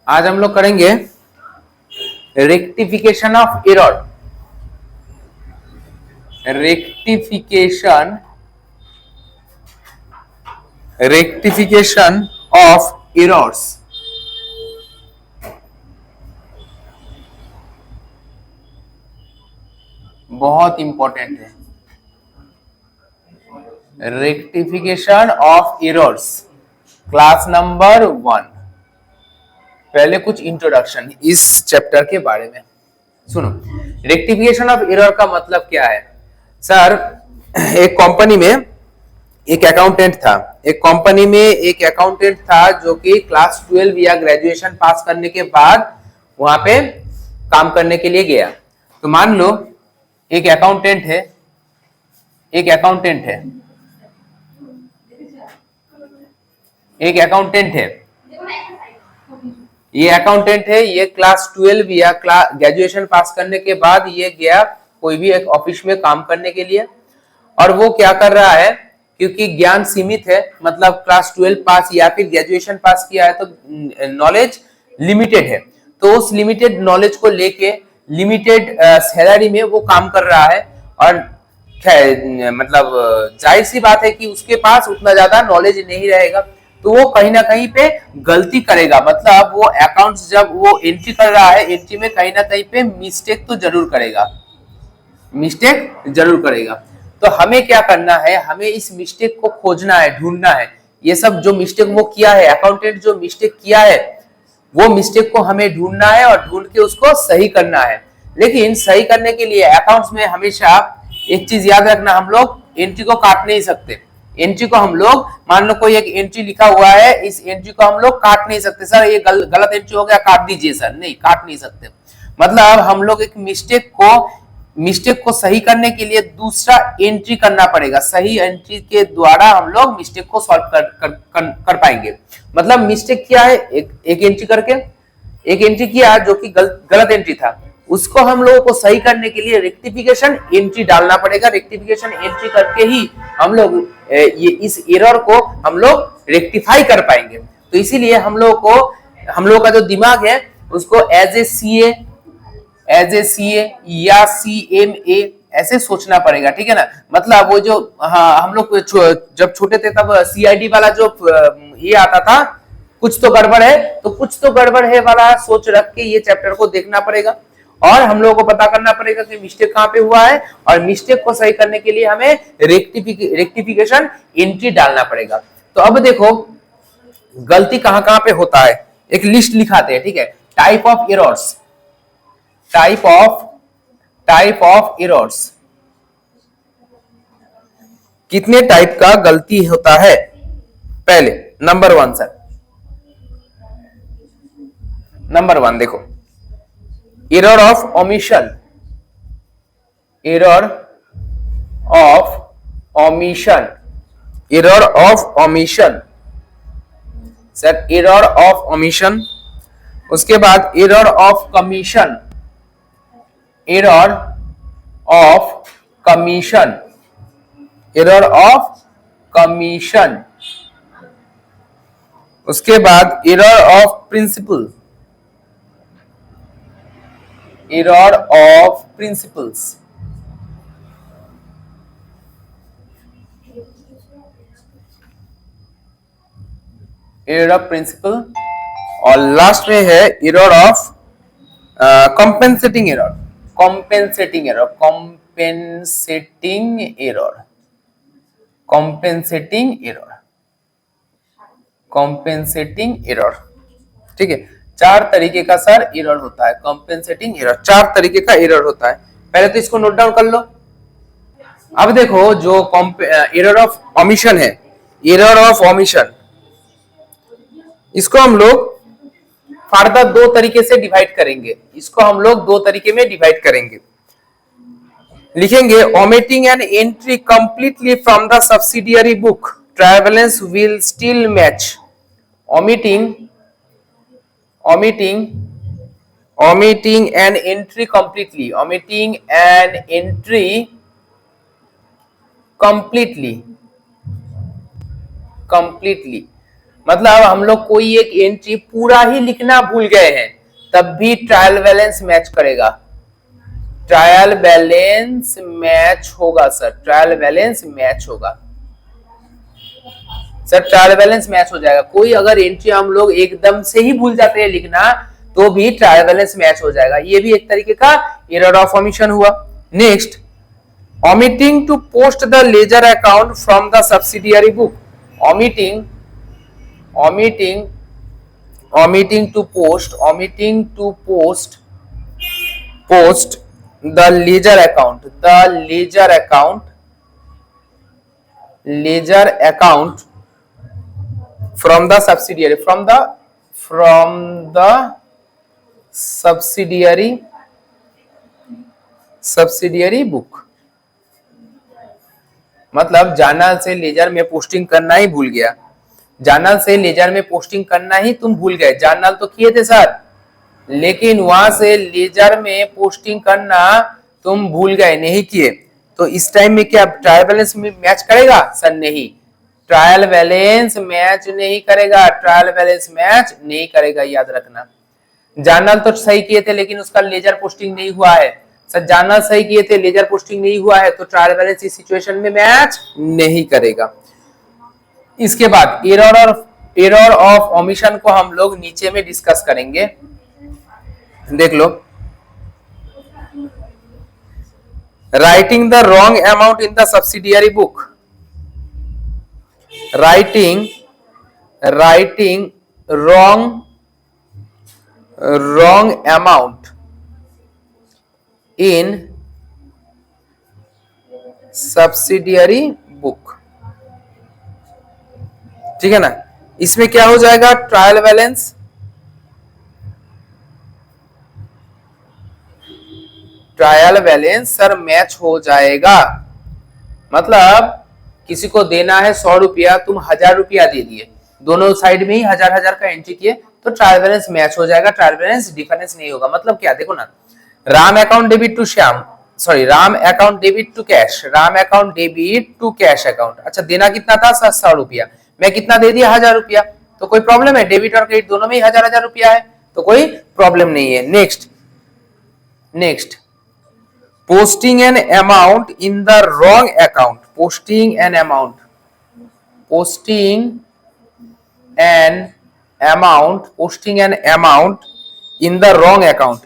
आज हम लोग करेंगे rectification of error. Rectification of errors. बहुत इंपॉर्टेंट है rectification of errors, class number 1। पहले कुछ इंट्रोडक्शन इस चैप्टर के बारे में सुनो। रेक्टिफिकेशन ऑफ एरर का मतलब क्या है? सर, एक कंपनी में एक अकाउंटेंट था। जो कि क्लास 12 या ग्रेजुएशन पास करने के बाद वहां पे काम करने के लिए गया। तो मान लो एक अकाउंटेंट है एक अकाउंटेंट है ये क्लास 12 या ग्रेजुएशन पास करने के बाद ये गया कोई भी एक ऑफिस में काम करने के लिए। और वो क्या कर रहा है, क्योंकि ज्ञान सीमित है, मतलब क्लास 12 पास या फिर ग्रेजुएशन पास किया है तो नॉलेज लिमिटेड है। तो उस लिमिटेड नॉलेज को लेके लिमिटेड सैलरी में वो काम कर रहा है। और मतलब जाहिर सी बात है कि उसके पास उतना ज्यादा नॉलेज नहीं रहेगा, तो वो कहीं ना कहीं पे गलती करेगा। मतलब वो अकाउंट्स जब वो एंट्री कर रहा है, एंट्री में कहीं ना कहीं पे मिस्टेक तो जरूर करेगा। तो हमें क्या करना है, हमें इस मिस्टेक को खोजना है, ढूंढना है। ये सब जो मिस्टेक वो किया है, अकाउंटेंट जो मिस्टेक किया है, वो मिस्टेक को हमें ढूंढना है और ढूंढ के उसको सही करना है। लेकिन सही करने के लिए अकाउंट्स में हमेशा एक चीज याद रखना, हम लोग एंट्री को काट नहीं सकते। एंट्री को हम लोग, मान लो कोई एक एंट्री लिखा हुआ है, इस एंट्री को हम लोग काट नहीं सकते। सर ये गलत एंट्री हो गया, काट दीजिए। सर नहीं, काट नहीं सकते। मतलब हम लोग एक मिस्टेक को सही करने के लिए दूसरा एंट्री करना पड़ेगा। सही एंट्री के द्वारा हम लोग मिस्टेक को सॉल्व कर पाएंगे। मतलब मिस्टेक किया है, एक एंट्री करके एक एंट्री किया जो कि गलत एंट्री था, उसको हम लोगों को सही करने के लिए रेक्टिफिकेशन एंट्री डालना पड़ेगा। रेक्टिफिकेशन एंट्री करके ही हम लोग ये इस एरर को हम लोग रेक्टिफाई कर पाएंगे। तो इसीलिए हम लोग का जो दिमाग है उसको एज ए सीए या सीएमए ऐसे सोचना पड़ेगा, ठीक है ना। मतलब वो जो हम लोग जब छोटे थे तब सीआईडी वाला जो ये आता था, कुछ तो गड़बड़ है वाला सोच रख के ये चैप्टर को देखना पड़ेगा। और हम लोगों को पता करना पड़ेगा कि मिस्टेक कहां पे हुआ है, और मिस्टेक को सही करने के लिए हमें रेक्टिफिकेशन एंट्री डालना पड़ेगा। तो अब देखो गलती कहां कहां पे होता है, एक लिस्ट लिखाते हैं, ठीक है। टाइप ऑफ एरर्स, कितने टाइप का गलती होता है? पहले नंबर 1 सर, नंबर 1 देखो, error of omission sir, error of omission. उसके बाद error of commission, error of commission. उसके बाद error of principle, error of principles. Error of principle. और लास्ट में है एरर ऑफ कंपेंसेटिंग एरर। ठीक है। 4 तरीके का सर एरर होता है, कंपेंसेटिंग एरर 4 तरीके का एरर होता है। पहले तो इसको नोट डाउन कर लो। अब देखो जो एरर ऑफ ओमिशन है, इसको हम लोग फर्दर 2 तरीके से डिवाइड करेंगे। लिखेंगे omitting an entry completely from the subsidiary book, travelers will still match. omitting an entry completely, completely मतलब हम लोग कोई एक एंट्री पूरा ही लिखना भूल गए हैं, तब भी ट्रायल बैलेंस मैच करेगा, ट्रायल बैलेंस मैच होगा सर, ट्रायल बैलेंस मैच होगा सर, ट्रायल बैलेंस मैच हो जाएगा। कोई अगर एंट्री हम लोग एकदम से ही भूल जाते हैं लिखना, तो भी ट्रायल बैलेंस मैच हो जाएगा। ये भी एक तरीके का एरर ऑफ ओमिशन हुआ। Next, omitting to post the ledger account from the subsidiary book, omitting to post the ledger account from the subsidiary, from the subsidiary book, मतलब जर्नल से लेजर में पोस्टिंग करना ही भूल गया, जर्नल से laser में posting करना ही तुम भूल गए। जर्नल तो किए थे सर, लेकिन वहां से लेजर में पोस्टिंग करना तुम भूल गए, नहीं किए, तो इस टाइम में क्या ट्रायल बैलेंस में मैच करेगा सर? नहीं, ट्रायल बैलेंस मैच नहीं करेगा, ट्रायल बैलेंस मैच नहीं करेगा, याद रखना। जर्नल तो सही किए थे लेकिन उसका लेजर पोस्टिंग नहीं हुआ है सर, जर्नल सही किए थे, लेजर पोस्टिंग नहीं हुआ है, तो ट्रायल बैलेंस इस सिचुएशन में मैच नहीं करेगा। इसके बाद एरर ऑफ ओमिशन को हम लोग नीचे में डिस्कस करेंगे, देख लो। Writing the wrong amount in the subsidiary book, writing wrong amount in subsidiary book, ठीक है ना। इसमें क्या हो जाएगा? ट्रायल बैलेंस सर मैच हो जाएगा। मतलब किसी को देना है 100 रुपया, तुम 1000 रुपया दे दिए, दोनों साइड में ही 1000 का एंट्री किए, तो ट्रायल बैलेंस मैच हो जाएगा, ट्रायल बैलेंस डिफरेंस नहीं होगा। मतलब क्या, देखो ना, Ram account debit to Shyam, sorry Ram account debit to cash, Ram account debit to cash account. अच्छा, देना कितना था? 100 रुपया, मैं कितना दे दिया? 1000 रुपया, तो कोई प्रॉब्लम है? डेबिट और क्रेडिट दोनों में ही 1000 रुपया है, तो कोई प्रॉब्लम नहीं है। Next, posting an amount in the wrong account, posting an amount in the wrong account,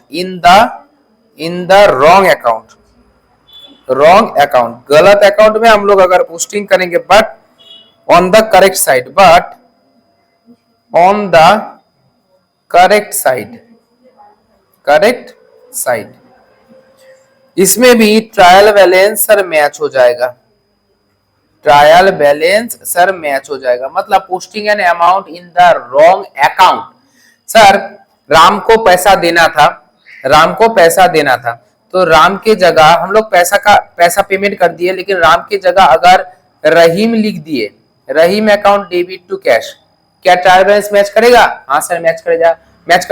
wrong account, गलत अकाउंट में हम लोग अगर पोस्टिंग करेंगे, but on the correct side, इसमें भी ट्रायल बैलेंस सर मैच हो जाएगा, ट्रायल बैलेंस सर मैच हो जाएगा। मतलब posting an amount in the wrong account, sir Ram को पैसा देना था, तो राम के जगह हम लोग पैसा पेमेंट कर दिए, लेकिन राम के जगह अगर रहीम लिख दिए, रहीम अकाउंट डेबिट टू कैश, क्या ट्रायल बैलेंस मैच करेगा? हाँ सर मैच कर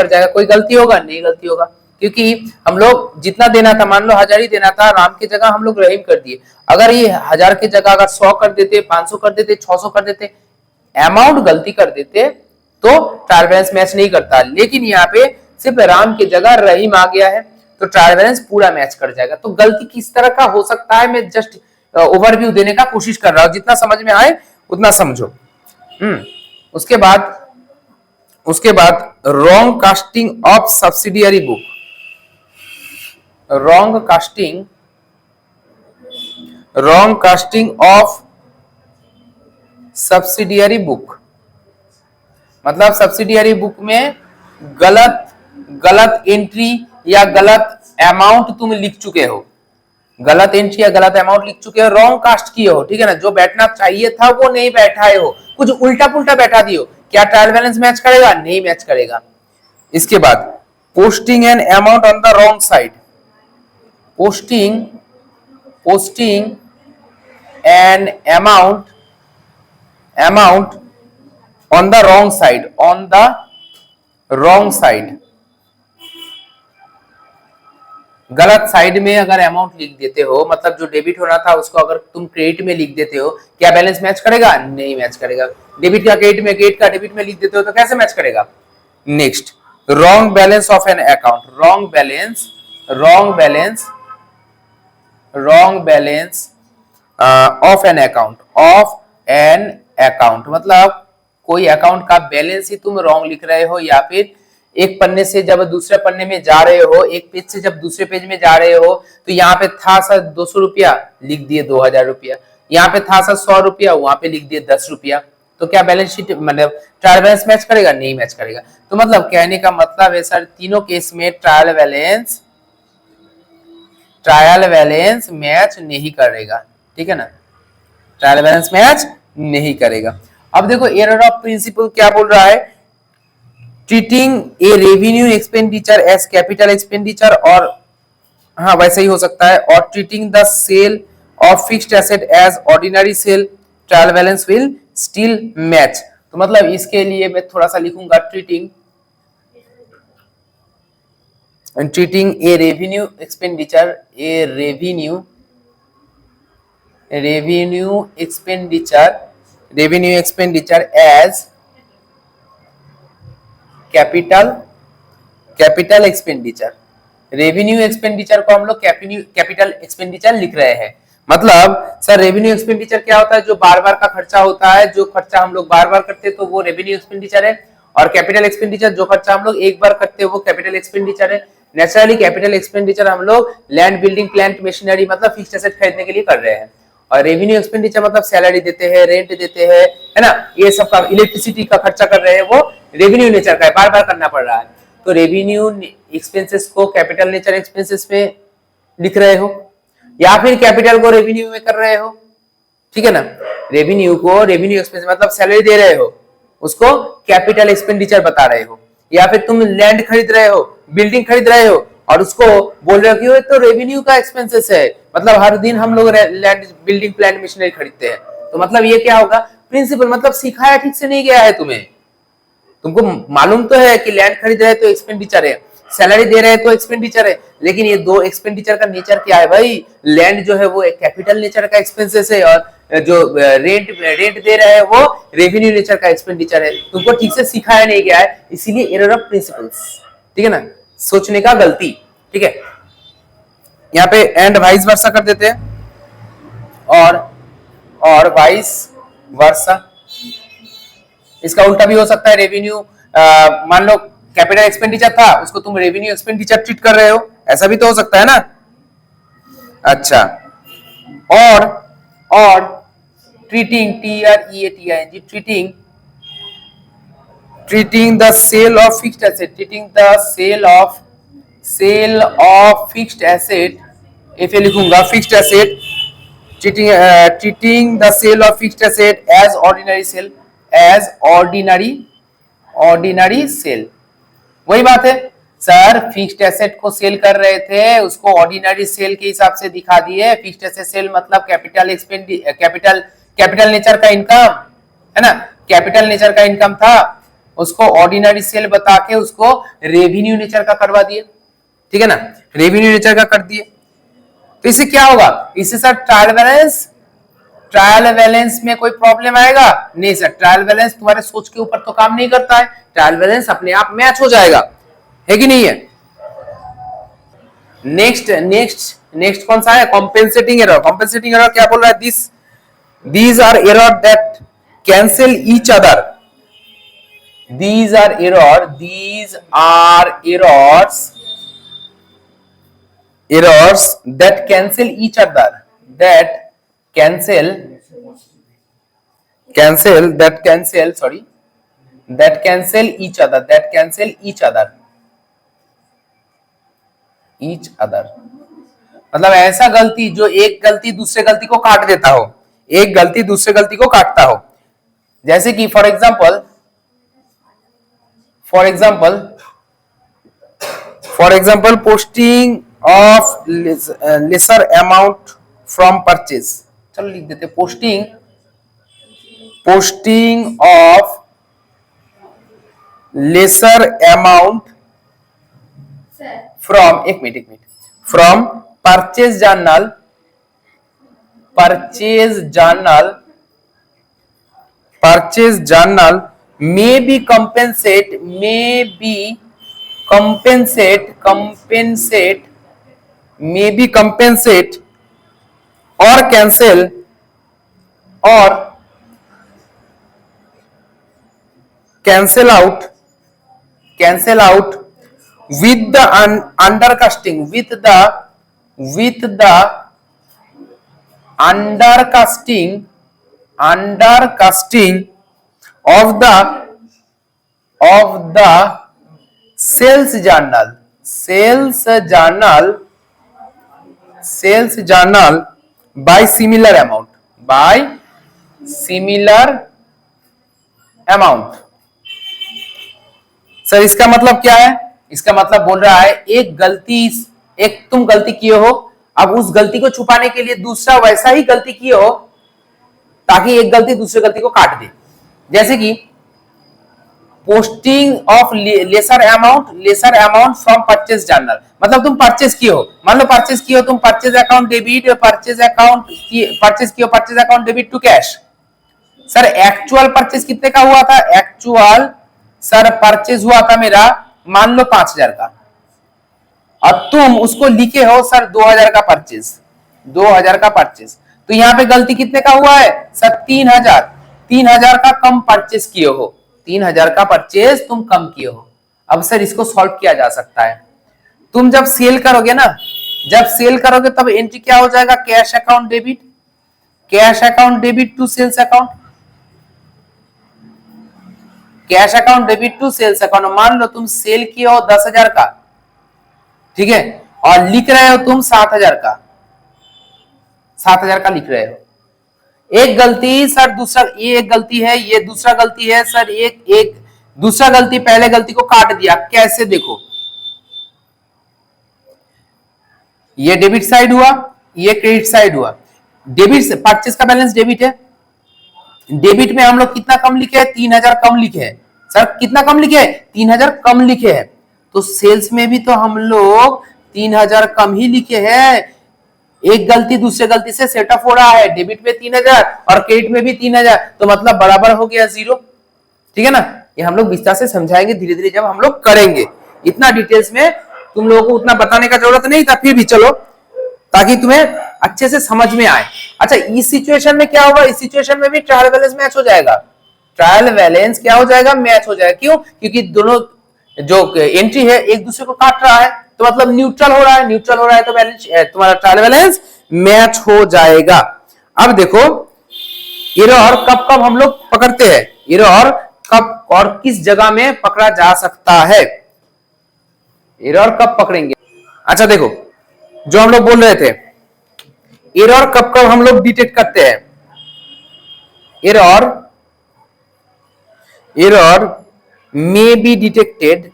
जाएगा। कोई गलती होगा? नहीं गलती होगा, क्योंकि हम लोग जितना देना था, मान लो 1000 ही देना था, राम की जगह हम लोग रहीम कर दिए। अगर ये 1000 की जगह अगर 100 कर देते, 500 कर देते, 600 कर देते, अमाउंट गलती कर देते, तो ट्रायल बैलेंस मैच नहीं करता। लेकिन यहाँ पे सिर्फ राम की जगह रहीम आ गया है, तो ट्रायल बैलेंस पूरा मैच कर जाएगा। तो गलती किस तरह का हो सकता है, मैं जस्ट ओवरव्यू देने का कोशिश कर रहा हूं, जितना समझ में आए उतना समझो। उसके बाद wrong casting of subsidiary book, wrong casting of subsidiary book, मतलब सब्सिडियरी बुक में गलत एंट्री या गलत अमाउंट तुम लिख चुके हो, गलत एंट्री या गलत अमाउंट लिख चुके हो, रॉन्ग कास्ट किए हो, ठीक है ना। जो बैठना चाहिए था वो नहीं बैठाए हो, कुछ उल्टा पुल्टा बैठा दियो, क्या ट्रायल बैलेंस मैच करेगा? नहीं मैच करेगा। इसके बाद posting an amount on the wrong side, posting an amount on the wrong side, गलत साइड में अगर अमाउंट लिख देते हो, मतलब जो डेबिट होना था उसको अगर तुम क्रेडिट में लिख देते हो, क्या बैलेंस मैच करेगा? नहीं मैच करेगा। डेबिट का क्रेडिट में, क्रेडिट का डेबिट में लिख देते हो तो कैसे मैच करेगा? Next, wrong balance of an account. Wrong balance of an account मतलब कोई अकाउंट का बैलेंस ही तुम रॉन्ग लिख रहे हो, या फिर एक पन्ने से जब दूसरे पन्ने में जा रहे हो, एक पेज से जब दूसरे पेज में जा रहे हो, तो यहाँ पे था सर 200 रुपया, लिख दिए 2000 रुपया। यहाँ पे था सर 100 रुपया, वहां पे लिख दिए 10 रुपया। तो क्या बैलेंस शीट मतलब ट्रायल बैलेंस मैच करेगा? नहीं मैच करेगा। तो मतलब कहने का मतलब है सर तीनों केस में ट्रायल बैलेंस मैच नहीं करेगा, ठीक है ना, ट्रायल बैलेंस मैच नहीं करेगा। अब देखो एरर ऑफ प्रिंसिपल क्या बोल रहा है, treating a revenue expenditure as capital expenditure, और हाँ वैसे ही हो सकता है, और treating the sale of fixed asset as ordinary sale, trial balance will still match. तो मतलब इसके लिए मैं थोड़ा सा लिखूंगा, treating a revenue expenditure, revenue expenditure as capital expenditure. Revenue expenditure को हम लोग कैपिटल एक्सपेंडिचर लिख रहे हैं। मतलब सर रेवेन्यू एक्सपेंडिचर क्या होता है? जो बार बार का खर्चा होता है, जो खर्चा हम लोग बार बार करते हैं तो वो रेवेन्यू एक्सपेंडिचर है, और कैपिटल एक्सपेंडिचर जो खर्चा हम लोग एक बार करते हैं वो कैपिटल एक्सपेंडिचर है। नेचुरली कैपिटल एक्सपेंडिचर हम लोग लैंड, बिल्डिंग, प्लांट, मशीनरी मतलब फिक्स्ड एसेट खरीदने के लिए कर रहे हैं, और रेवेन्यू एक्सपेंडिचर मतलब सैलरी देते हैं, रेंट देते हैं, है ना, ये सब का, इलेक्ट्रिसिटी का खर्चा कर रहे हैं, वो रेवेन्यू नेचर का है, बार बार करना पड़ रहा है। तो रेवेन्यू एक्सपेंसेस को कैपिटल नेचर एक्सपेंसेस में लिख रहे हो, या फिर कैपिटल को रेवेन्यू में कर रहे हो, ठीक है ना। रेवेन्यू को रेवेन्यू एक्सपेंस मतलब सैलरी दे रहे हो, उसको कैपिटल एक्सपेंडिचर बता रहे हो। या फिर तुम लैंड खरीद रहे हो, बिल्डिंग खरीद रहे हो, और उसको बोल रहे हो कि वो तो रेवेन्यू का एक्सपेंसेस है, मतलब हर दिन हम लोग लैंड, बिल्डिंग, प्लांट, मशीनरी खरीदते हैं। तो मतलब ये क्या होगा? प्रिंसिपल मतलब सिखाया ठीक से नहीं गया है तुम्हें। तुमको मालूम तो है कि लैंड खरीद रहे तो एक्सपेंडिचर है, सैलरी दे रहे हैं तो एक्सपेंडिचर है, लेकिन ये दो एक्सपेंडिचर का नेचर क्या है भाई? लैंड जो है वो एक कैपिटल नेचर का एक्सपेंसेस है, और जो रेंट दे रहे हैं वो रेवेन्यू नेचर का एक्सपेंडिचर है। तुमको ठीक से सिखाया नहीं गया है, इसीलिए एरर ऑफ प्रिंसिपल्स, ठीक है ना, सोचने का गलती, ठीक है। यहाँ पे एंड वाइस वर्सा कर देते हैं, और वाइस वर्सा, इसका उल्टा भी हो सकता है। रेवेन्यू मान लो कैपिटल एक्सपेंडिचर था, उसको तुम रेवेन्यू एक्सपेंडिचर ट्रीट कर रहे हो, ऐसा भी तो हो सकता है ना। अच्छा, और treating, TREATING, treating the sale of fixed asset, sale of fixed asset, if ये लिखूंगा fixed asset, treating the sale of fixed asset as ordinary sale, ordinary sale। वही बात है सर, फिक्स्ड एसेट को सेल कर रहे थे, उसको ऑर्डिनरी सेल के हिसाब से दिखा दिए। फिक्स्ड एसेट सेल मतलब कैपिटल नेचर का इनकम है ना, कैपिटल नेचर का इनकम था, उसको ऑर्डिनरी सेल बता के उसको रेवेन्यू नेचर का करवा दिए, ठीक है ना, रेवेन्यू नेचर का कर दिए। तो इससे क्या होगा? इससे सर ट्रायल बैलेंस में कोई प्रॉब्लम आएगा? नहीं सर, ट्रायल बैलेंस तुम्हारे सोच के ऊपर तो काम नहीं करता है, ट्रायल बैलेंस अपने आप मैच हो जाएगा, है कि नहीं है। नेक्स्ट कौन सा है? Compensating error. कॉम्पेंसेटिंग एरर क्या बोल रहा है? These are error that cancel each other, these are errors that cancel each other, that cancel each other मतलब ऐसा गलती जो एक गलती दूसरे गलती को काट देता हो, एक गलती दूसरे गलती को काटता हो। जैसे कि for example posting of lesser amount from purchase, चलो लिख देते posting of lesser amount from, एक minute, from purchase journal may be compensate or cancel out with the undercasting of the sales journal by similar amount। Sir इसका मतलब क्या है? इसका मतलब बोल रहा है एक तुम गलती किए हो, अब उस गलती को छुपाने के लिए दूसरा वैसा ही गलती किए हो ताकि एक गलती दूसरे गलती को काट दे। जैसे कि posting of lesser amount from purchase journal, मतलब तुम परचेज किए हो, मान लो परचेज किए हो तुम purchase account debit to cash. Sir actual purchase कितने का हुआ था? एक्चुअल सर परचेज हुआ था मेरा मान लो 5000 का, और तुम उसको लिखे हो सर 2000 का परचेज, तो यहाँ पे गलती कितने का हुआ है सर? 3000 का कम परचेज किए हो, 3000 का परचेज तुम कम किए हो। अब सर इसको सॉल्व किया जा सकता है। तुम जब सेल करोगे ना, तब एंट्री क्या हो जाएगा? Cash account debit to sales account, cash account debit to sales account. मान लो तुम सेल किए हो 10,000 का, ठीक है, और लिख रहे हो तुम 7,000 का लिख रहे हो। एक गलती सर दूसरा, ये एक गलती है, ये दूसरा गलती है सर, एक दूसरा गलती पहले गलती को काट दिया। कैसे? देखो ये डेबिट साइड हुआ, ये क्रेडिट साइड हुआ। डेबिट से परचेज का बैलेंस डेबिट है, डेबिट में हम लोग कितना कम लिखे हैं? 3000 कम लिखे हैं। सर कितना कम लिखे हैं? 3000 कम लिखे हैं। तो सेल्स में भी तो हम लोग 3000 कम ही लिखे हैं। एक गलती दूसरे गलती से सेटअप हो रहा है, डेबिट में 3000 और क्रेडिट में भी 3000, तो मतलब बराबर हो गया 0। ठीक है ना? ये हम लोग विस्तार से समझाएंगे धीरे धीरे जब हम लोग करेंगे। इतना डिटेल्स में तुम लोगों को उतना बताने का जरूरत नहीं था, फिर भी चलो ताकि तुम्हें अच्छे से समझ में आए। अच्छा इस सिचुएशन में क्या होगा? इस सिचुएशन में भी ट्रायल बैलेंस मैच हो जाएगा। ट्रायल बैलेंस क्या हो जाएगा? मैच हो जाएगा। क्यों? क्योंकि दोनों जो एंट्री है एक दूसरे को काट रहा है, तो मतलब न्यूट्रल हो रहा है तो बैलेंस तुम्हारा ट्रायल बैलेंस मैच हो जाएगा। अब देखो एरर कब कब हम लोग पकड़ते हैं, एरर कब और किस जगह में पकड़ा जा सकता है, एरर कब पकड़ेंगे। अच्छा देखो जो हम लोग बोल रहे थे, एरर कब कब हम लोग डिटेक्ट करते हैं। एरर may be detected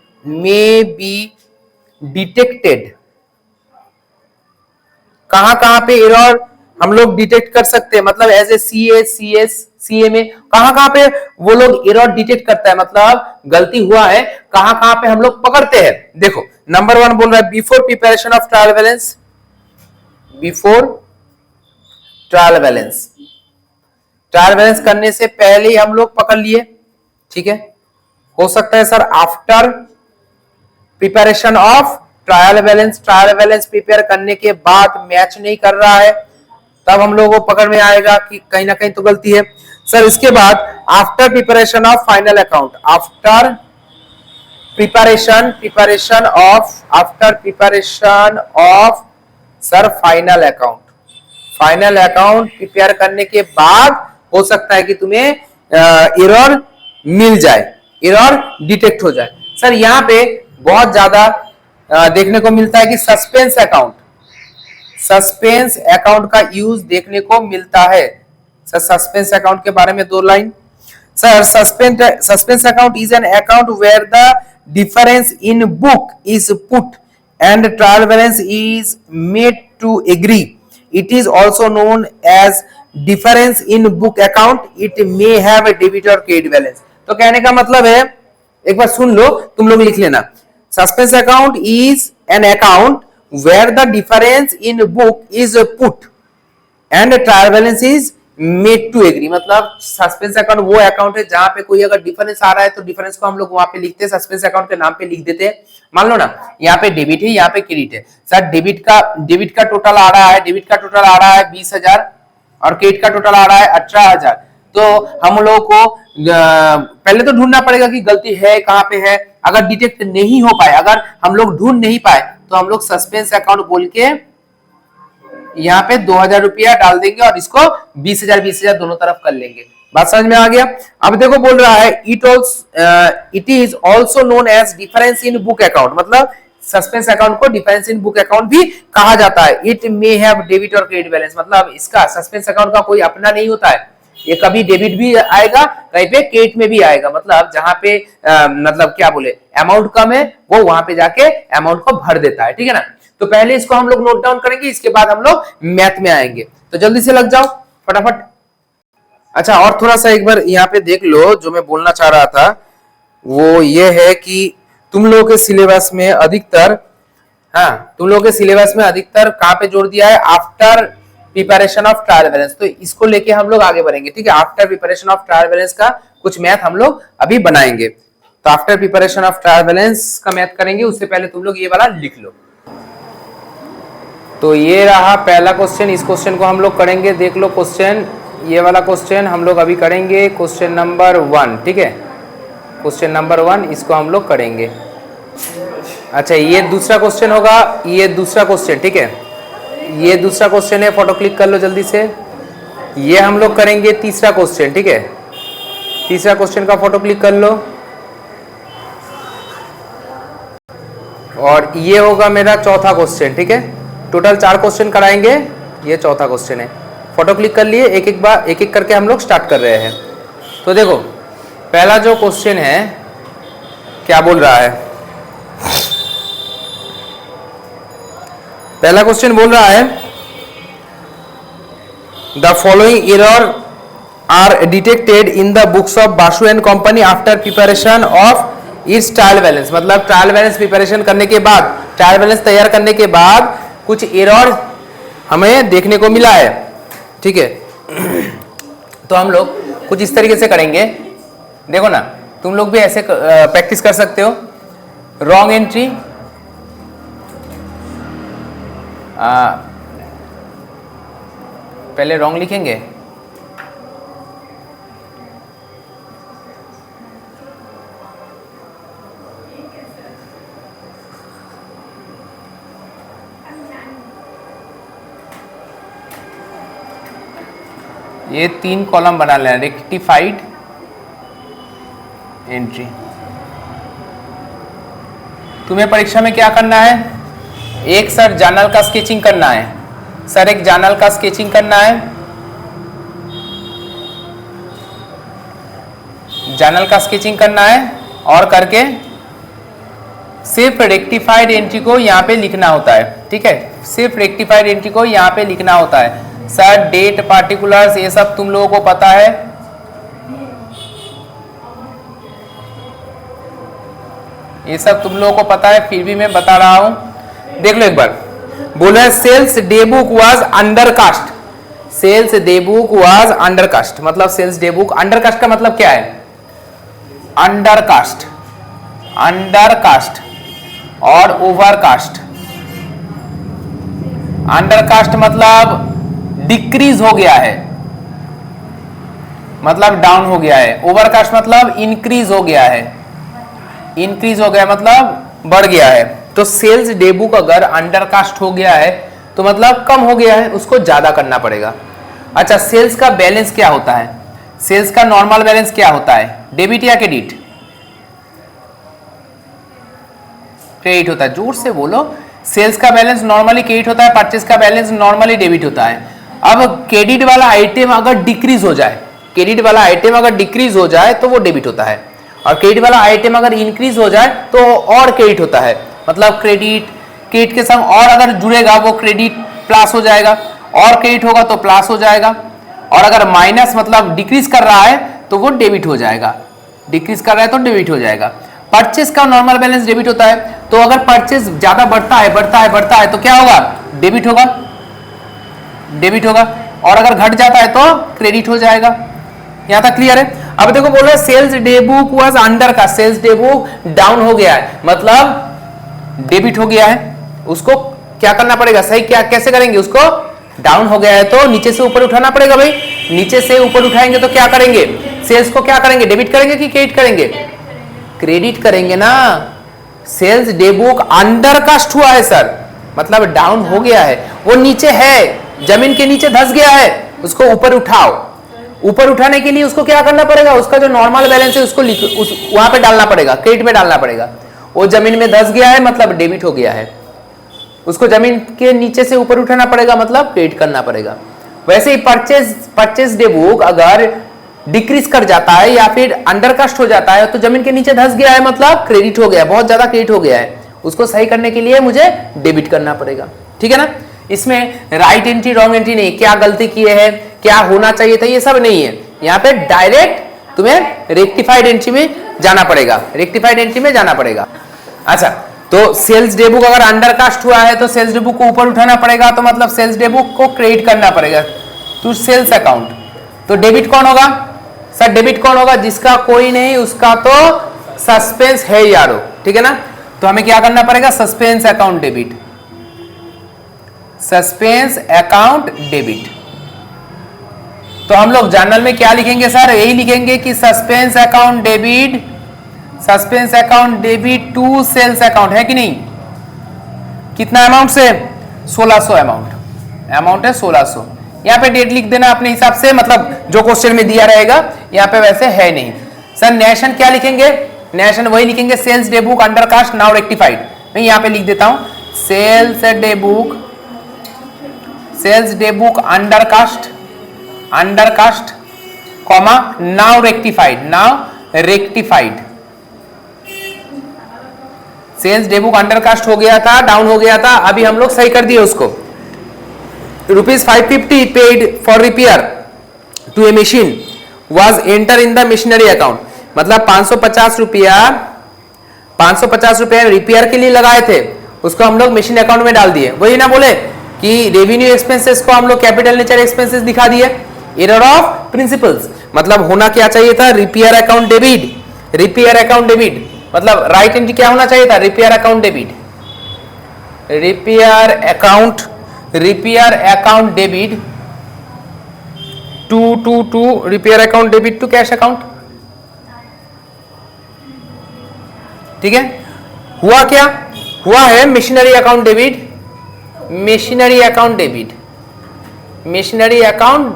कहां पे एरर हम लोग डिटेक्ट कर सकते हैं, मतलब एज ए सीए में कहां पे वो लोग एरर डिटेक्ट करता है, मतलब गलती हुआ है कहां पे हम लोग पकड़ते हैं। देखो नंबर 1 बोल रहा है before preparation of trial balance, trial balance करने से पहले ही हम लोग पकड़ लिए। ठीक है, हो सकता है sir after preparation of trial balance prepare करने के बाद मैच नहीं कर रहा है, तब हम लोगों को पकड़ में आएगा कि कहीं ना कहीं तो गलती है। सर इसके बाद after preparation of final account, after preparation of sir final account prepare करने के बाद हो सकता है कि तुम्हें एरर मिल जाए, एरर डिटेक्ट हो जाए। सर यहाँ पे बहुत ज्यादा देखने को मिलता है कि सस्पेंस अकाउंट का यूज देखने को मिलता है। सर सस्पेंस अकाउंट के बारे में 2 line. Sir suspense account is an account where the difference in book is put and trial balance is made to agree. It is also known as difference in book account. It may have debit or credit balance. तो कहने का मतलब है, एक बार सुन लो, तुम लोग लिख लेना, suspense account is an account where the difference in book is put and trial balance is made to agree। मतलब सस्पेंस अकाउंट वो अकाउंट है जहां पे कोई अगर डिफरेंस आ रहा है तो डिफरेंस को हम लोग वहां पे लिखते हैं, सस्पेंस अकाउंट के नाम पे लिख देते हैं। मान लो ना यहाँ पे डेबिट है, यहाँ पे क्रेडिट है। सर डेबिट का टोटल आ रहा है, डेबिट का टोटल आ रहा है 20,000 और क्रेडिट का टोटल आ रहा है 18,000। तो हम लोग को पहले तो ढूंढना पड़ेगा कि गलती है कहां पे है। अगर डिटेक्ट नहीं हो पाए, अगर हम लोग ढूंढ नहीं पाए, तो हम लोग सस्पेंस अकाउंट बोल के यहाँ पे 2,000 रुपया डाल देंगे और इसको 20,000 दोनों तरफ कर लेंगे। बात समझ में आ गया। अब देखो बोल रहा है it is also known as difference in book account. मतलब सस्पेंस अकाउंट को डिफरेंस इन बुक अकाउंट भी कहा जाता है। It may have debit or credit balance. मतलब इसका सस्पेंस अकाउंट का कोई अपना नहीं होता है, ये कभी डेबिट भी आएगा, कहीं पे क्रेडिट में भी आएगा। मतलब जहां पे मतलब क्या बोले अमाउंट कम है वो वहां पे जाके अमाउंट को भर देता है, ठीक है ना। तो पहले इसको हम लोग नोट डाउन करेंगे, इसके बाद हम लोग मैथ में आएंगे। तो जल्दी से लग जाओ फटाफट। अच्छा और थोड़ा सा एक बार यहाँ पे देख लो, जो मैं बोलना चाह रहा था वो ये है कि तुम लोगों के सिलेबस में अधिकतर, हाँ तुम लोगों के सिलेबस में अधिकतर कहाँ पे जोड़ दिया है, after preparation of trial balance. तो इसको लेके हम लोग आगे बढ़ेंगे, ठीक है। After preparation of trial balance का कुछ मैथ हम लोग अभी बनाएंगे। तो after preparation of trial balance का मैथ करेंगे, उससे पहले तुम लोग ये वाला लिख लो। तो ये रहा पहला क्वेश्चन, इस क्वेश्चन को हम लोग करेंगे। देख लो क्वेश्चन, ये वाला क्वेश्चन हम लोग अभी करेंगे, क्वेश्चन नंबर 1, ठीक है। क्वेश्चन नंबर 1 इसको हम लोग करेंगे। अच्छा ये दूसरा क्वेश्चन होगा, ये दूसरा क्वेश्चन, ठीक है। ये दूसरा क्वेश्चन है, फोटो क्लिक कर लो जल्दी से। ये हम लोग करेंगे तीसरा क्वेश्चन, ठीक है। तीसरा क्वेश्चन का फोटो क्लिक कर लो। और ये होगा मेरा चौथा क्वेश्चन, ठीक है। टोटल 4 क्वेश्चन कराएंगे, ये चौथा क्वेश्चन है। फोटो क्लिक कर लिए, एक एक करके हम लोग स्टार्ट कर रहे हैं। तो देखो पहला जो क्वेश्चन है क्या बोल रहा है, पहला क्वेश्चन बोल रहा है the following error are detected in the books of Basu and company after preparation of its trial balance. मतलब ट्रायल बैलेंस प्रिपरेशन करने के बाद, ट्रायल बैलेंस तैयार करने के बाद कुछ एरर हमें देखने को मिला है, ठीक है। तो हम लोग कुछ इस तरीके से करेंगे, देखो ना तुम लोग भी ऐसे प्रैक्टिस कर सकते हो। रॉन्ग एंट्री, पहले रॉन्ग लिखेंगे, ये 3 कॉलम बना लेना, रेक्टिफाइड एंट्री। तुम्हें परीक्षा में क्या करना है, एक सर जर्नल का स्केचिंग करना है, सर एक जर्नल का स्केचिंग करना है, जर्नल का स्केचिंग करना है और करके सिर्फ रेक्टिफाइड एंट्री को यहाँ पे लिखना होता है, ठीक है। सिर्फ रेक्टिफाइड एंट्री को यहाँ पे लिखना होता है। सर डेट पार्टिकुलर्स ये सब तुम लोगों को पता है, ये सब तुम लोगों को पता है, फिर भी मैं बता रहा हूं। देख लो एक बार, बोला है sales day book was undercast. Sales day book was undercast, मतलब सेल्स डे बुक, अंडरकास्ट का मतलब क्या है, अंडरकास्ट, अंडरकास्ट और ओवरकास्ट। अंडरकास्ट मतलब डिक्रीज हो गया है, मतलब डाउन हो गया है। ओवरकास्ट मतलब इंक्रीज हो गया है, इंक्रीज हो गया मतलब बढ़ गया है। तो सेल्स डे बुक अगर अंडरकास्ट हो गया है तो मतलब कम हो गया है, उसको ज्यादा करना पड़ेगा। अच्छा सेल्स का बैलेंस क्या होता है, सेल्स का नॉर्मल बैलेंस क्या होता है, डेबिट या क्रेडिट, क्रेडिट होता है। जोर से बोलो, सेल्स का बैलेंस नॉर्मली क्रेडिट होता है, परचेज का बैलेंस नॉर्मली डेबिट होता है। अब क्रेडिट वाला आइटम अगर डिक्रीज हो जाए, क्रेडिट वाला आइटम अगर डिक्रीज हो जाए तो वो डेबिट होता है, और क्रेडिट वाला आइटम अगर इंक्रीज हो जाए तो और क्रेडिट होता है। मतलब क्रेडिट के संग और अगर जुड़ेगा वो क्रेडिट प्लस हो जाएगा, और क्रेडिट होगा तो प्लस हो जाएगा, और अगर माइनस मतलब डिक्रीज कर रहा है तो वो डेबिट हो जाएगा, डिक्रीज कर रहा है तो डेबिट हो जाएगा। परचेज का नॉर्मल बैलेंस डेबिट होता है, तो अगर परचेज ज्यादा बढ़ता है तो क्या होगा, डेबिट होगा, डेबिट होगा, और अगर घट जाता है तो क्रेडिट हो जाएगा। यहां तक क्लियर है। अब देखो बोल रहे sales day book was under का, सेल्स डे बुक डाउन हो गया है, मतलब डेबिट हो गया है, उसको क्या करना पड़ेगा, सही क्या कैसे करेंगे, उसको डाउन हो गया है तो नीचे से ऊपर उठाना पड़ेगा भाई, नीचे से ऊपर उठाएंगे तो क्या करेंगे, सेल्स को क्या करेंगे, डेबिट करेंगे कि क्रेडिट करेंगे, क्रेडिट करेंगे ना। Sales day book under cast हुआ है सर, मतलब डाउन हो गया है, वो नीचे है, जमीन के नीचे धंस गया है, उसको ऊपर उठाओ। ऊपर उठाने के लिए उसको क्या करना पड़ेगा, उसका जो नॉर्मल बैलेंस है उसको वहां पे डालना पड़ेगा, क्रेडिट में डालना पड़ेगा। वो जमीन में धंस गया है मतलब डेबिट हो गया है, उसको जमीन के नीचे से ऊपर उठाना पड़ेगा मतलब क्रेडिट करना पड़ेगा। वैसे ही परचेज डे बुक अगर डिक्रीज कर जाता है या फिर अंडरकास्ट हो जाता है तो जमीन के नीचे धंस गया है मतलब क्रेडिट हो गया, बहुत ज्यादा क्रेडिट हो गया है, उसको सही करने के लिए मुझे डेबिट करना पड़ेगा। ठीक है ना। इसमें राइट एंट्री रॉन्ग एंट्री नहीं, क्या गलती किए हैं, क्या होना चाहिए था, ये सब नहीं है। यहाँ पे डायरेक्ट तुम्हें रेक्टिफाइड एंट्री में जाना पड़ेगा, रेक्टिफाइड एंट्री में जाना पड़ेगा। अच्छा, तो सेल्स डे बुक अगर अंडरकास्ट हुआ है तो सेल्स डे बुक को ऊपर उठाना पड़ेगा, तो मतलब सेल्स डे बुक को क्रेडिट करना पड़ेगा टू सेल्स अकाउंट। तो डेबिट कौन होगा सर, डेबिट कौन होगा, जिसका कोई नहीं उसका तो सस्पेंस है यारो। ठीक है ना। तो हमें क्या करना पड़ेगा, suspense account debit, suspense account debit. तो हम लोग जर्नल में क्या लिखेंगे सर, यही लिखेंगे कि suspense account debit, suspense account debit to sales account, है कि नहीं। कितना अमाउंट से, 1600 अमाउंट है 1600। यहाँ पे डेट लिख देना अपने हिसाब से, मतलब जो क्वेश्चन में दिया रहेगा, यहाँ पे वैसे है नहीं। सर नेशन क्या लिखेंगे, नेशन वही लिखेंगे sales day book undercast now rectified. मैं यहाँ पे लिख देता हूं sales day book, sales day book undercast, undercast comma now rectified, now rectified. Sales day book undercast हो गया था, डाउन हो गया था, अभी हम लोग सही कर दिए उसको। ₹550 paid for repair to a machine was enter in the machinery account, मतलब 550 रुपया रिपेयर के लिए लगाए थे, उसको हम लोग मशीन अकाउंट में डाल दिए। वही ना बोले कि रेवेन्यू एक्सपेंसेस को हम लोग कैपिटल नेचर एक्सपेंसेस दिखा दिए, एरर ऑफ प्रिंसिपल्स। मतलब होना क्या चाहिए था, repair account debit, repair account debit, मतलब राइट एंट्री क्या होना चाहिए था, repair account debit, repair account debit to repair account debit to cash account. ठीक है। हुआ क्या, हुआ है machinery account debit, machinery account debit, machinery account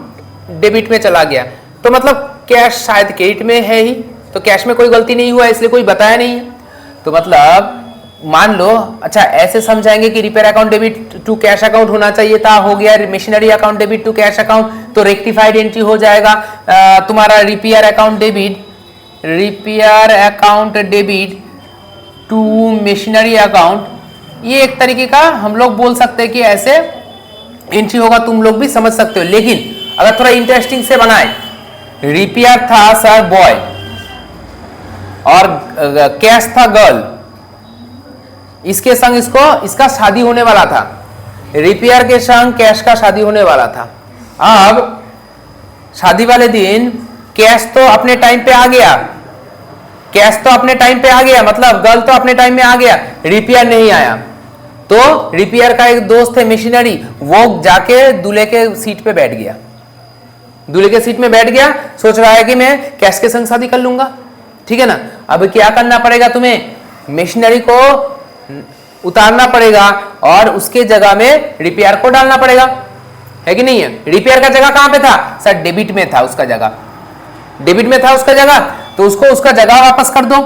debit में चला गया, तो मतलब कैश शायद क्रेडिट में है ही, तो कैश में कोई गलती नहीं हुआ इसलिए कोई बताया नहीं है। तो मतलब मान लो, अच्छा ऐसे समझाएंगे कि repair account debit to cash account होना चाहिए था, हो गया machinery account debit to cash account, तो रेक्टिफाइड एंट्री हो जाएगा तुम्हारा repair account debit, repair account debit to machinery account. ये एक तरीके का हम लोग बोल सकते हैं कि ऐसे एंट्री होगा, तुम लोग भी समझ सकते हो। लेकिन अगर थोड़ा इंटरेस्टिंग से बनाए, रिपेयर था सर बॉय और कैश था गर्ल, इसके संग इसका शादी होने वाला था, रिपेयर के संग कैश का शादी होने वाला था। अब शादी वाले दिन कैश तो अपने टाइम पे आ गया, कैश तो अपने टाइम पे आ गया, मतलब गर्ल तो अपने टाइम में आ गया, रिपेयर नहीं आया। तो रिपेयर का एक दोस्त है मशीनरी, वो जाके दूल्हे के सीट पे बैठ गया, दूल्हे के सीट में बैठ गया, सोच रहा है कि मैं कैश के संग शादी कर लूंगा। ठीक है ना। अब क्या करना पड़ेगा तुम्हें, मशीनरी को उतारना पड़ेगा और उसके जगह में रिपेयर को डालना पड़ेगा, है कि नहीं है। रिपेयर का जगह कहां पे था सर, डेबिट में था, उसका जगह डेबिट में था उसका जगह, तो उसको उसका जगह वापस कर दो,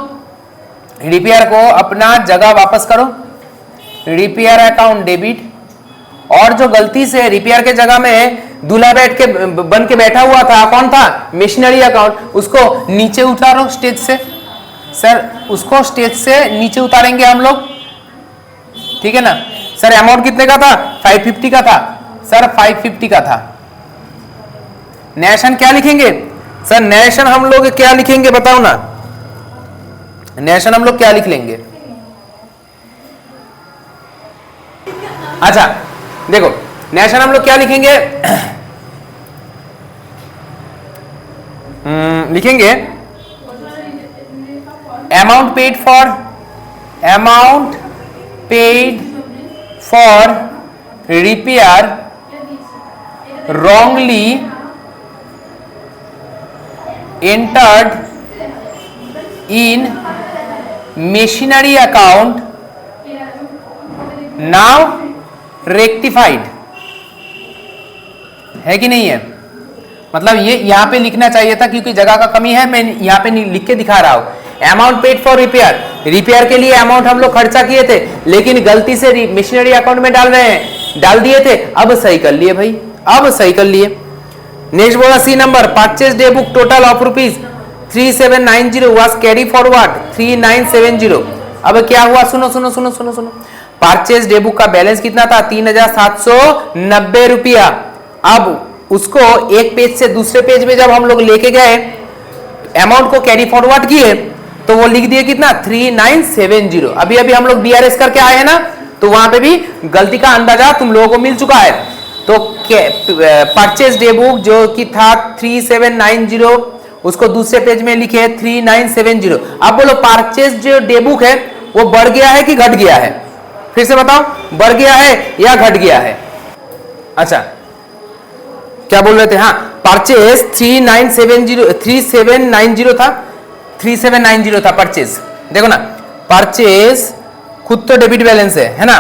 रिपेयर को अपना जगह वापस करो, रिपेयर अकाउंट डेबिट। और जो गलती से रिपेयर के जगह में दूल्हा बैठ के बन के बैठा हुआ था, कौन था, मशीनरी अकाउंट, उसको नीचे उतारो स्टेज से। सर उसको स्टेज से नीचे उतारेंगे हम लोग, ठीक है ना। सर अमाउंट कितने का था, 550 का था सर, 550 का था। नेशन क्या लिखेंगे सर, नेशन हम लोग क्या लिखेंगे बताओ ना, नेशन हम लोग क्या लिख लेंगे? अच्छा देखो, नेशन हम लोग क्या लिखेंगे? लिखेंगे amount paid for repair wrongly entered in machinery account now rectified, है कि नहीं है? मतलब ये यहां पे लिखना चाहिए था, क्योंकि जगह का कमी है, मैं यहां पे लिख के दिखा रहा हूं। अमाउंट पेड फॉर रिपेयर के लिए अमाउंट हम लोग खर्चा किए थे, लेकिन गलती से मशीनरी अकाउंट में डाल दिए थे, अब सही कर लिए भाई, अब सही कर लिए। नेक्स्ट बोला C number, purchase day book total of rupees 3790 was carry forward 3970। अब क्या हुआ? सुनो सुनो सुनो सुनो सुनो, परचेज डे बुक का बैलेंस कितना था? 3790 रुपया। अब उसको एक पेज से दूसरे पेज में जब हम लोग लेके गए, अमाउंट को कैरी फॉरवर्ड किए, तो वो लिख दिए कितना? 3970। अभी अभी हम लोग DRS करके आए हैं ना, तो वहां पे भी गलती का अंदाजा तुम लोगों को मिल चुका है। तो परचेज डे बुक जो कि था 3790, उसको दूसरे पेज में लिखे 3970। अब बोलो परचेज जो डे बुक है वो बढ़ गया है कि घट गया है? फिर से बताओ, बढ़ गया है या घट गया है? अच्छा क्या बोल रहे थे? हाँ, परचेज 3790 था, 3790 था परचेज। देखो ना, परचेज खुद तो डेबिट बैलेंस है ना,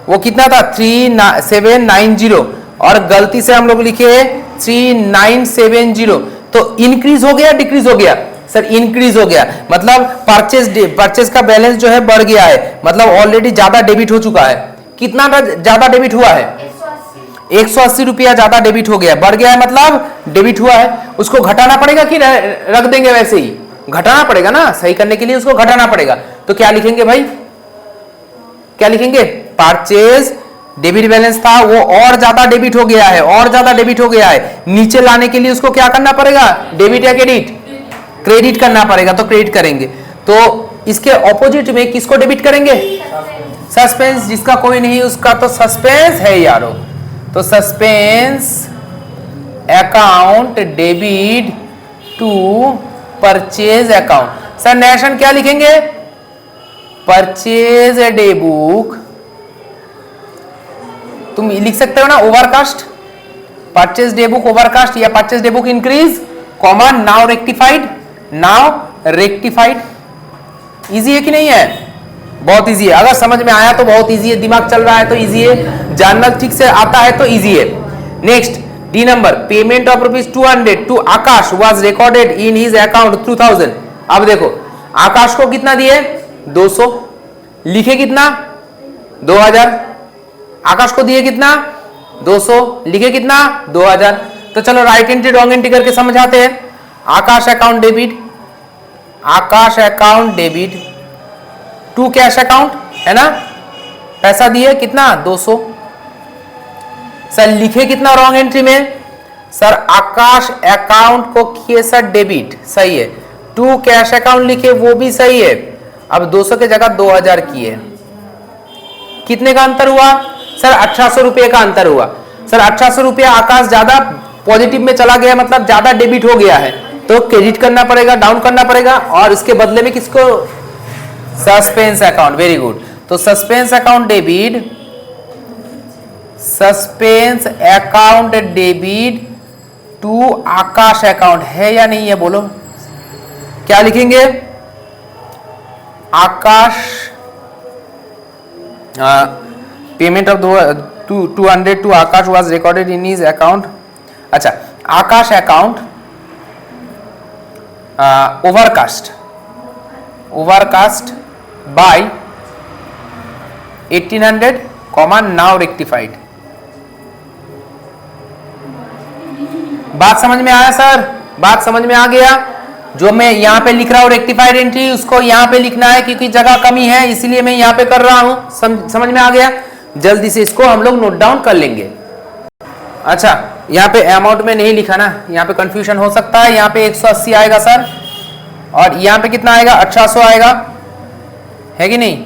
वो कितना था? 3790, और गलती से हम लोग लिखे 3970। तो इंक्रीज हो गया डिक्रीज हो गया? सर इंक्रीज हो गया, मतलब परचेज का बैलेंस जो है बढ़ गया है, मतलब ऑलरेडी ज्यादा डेबिट हो चुका है। कितना ज्यादा डेबिट हुआ है? 180 रुपया ज्यादा डेबिट हो गया, बढ़ गया है मतलब डेबिट हुआ है। उसको घटाना पड़ेगा कि रख देंगे वैसे ही? घटाना पड़ेगा ना, सही करने के लिए उसको घटाना पड़ेगा। तो क्या लिखेंगे भाई? क्या लिखेंगे? परचेज डेबिट बैलेंस था, वो और ज्यादा डेबिट हो गया है, और ज्यादा डेबिट हो गया है। नीचे लाने के लिए उसको क्या करना पड़ेगा? डेबिट या क्रेडिट? क्रेडिट करना पड़ेगा, तो क्रेडिट करेंगे। तो इसके ऑपोजिट में किसको डेबिट करेंगे? सस्पेंस। जिसका कोई नहीं उसका तो सस्पेंस है यारो। तो suspense account debit to purchase account. Sir narration क्या लिखेंगे? परचेज डे बुक, तुम लिख सकते हो ना overcast, purchase day book overcast या purchase day book increase, comma now rectified, now rectified. Easy है कि नहीं है? बहुत इजी है। अगर समझ में आया तो बहुत इजी है, दिमाग चल रहा है तो इजी है, जानना ठीक से आता है तो इजी है। Next D number, payment of ₹200 to Akash was recorded in his account 2000। अब देखो आकाश को कितना दिए? 200, लिखे कितना? 2000। आकाश को दिए कितना? 200, लिखे कितना? 2000। तो चलो राइट एंट्री रॉन्ग एंट्री करके समझाते हैं। Akash account debit, Akash account debit to cash account, है ना, पैसा दिए कितना? 200। सर लिखे कितना रॉन्ग एंट्री में? सर आकाश अकाउंट को किए सर डेबिट, सही है। टू कैश अकाउंट लिखे, वो भी सही है। अब 200 के जगह 2000 किए, कितने का अंतर हुआ? सर 1800 रुपये का अंतर हुआ। सर 1800 रुपया आकाश ज्यादा पॉजिटिव में चला गया, मतलब ज्यादा डेबिट हो गया है, तो क्रेडिट करना पड़ेगा, डाउन करना पड़ेगा, और इसके बदले में किसको? Suspense account. Very good. तो suspense account debit, suspense account debit to Akash account, है या नहीं है? बोलो क्या लिखेंगे? Akash payment of 200 to Akash was recorded in his account. अच्छा, Akash account overcast, overcast by 1800, comma now rectified. बात समझ में आया सर? बात समझ में आ गया? जो मैं यहां पे लिख रहा हूं रेक्टिफाइड एंट्री, उसको यहां पे लिखना है, क्योंकि जगह कमी है इसीलिए मैं यहां पे कर रहा हूं। समझ में आ गया? जल्दी से इसको हम लोग नोट डाउन कर लेंगे। अच्छा, यहाँ पे अमाउंट में नहीं लिखा ना, यहाँ पे कंफ्यूजन हो सकता है। यहाँ पे 180 आएगा सर, और यहाँ पे कितना आएगा? 1800 आएगा। है कि नहीं,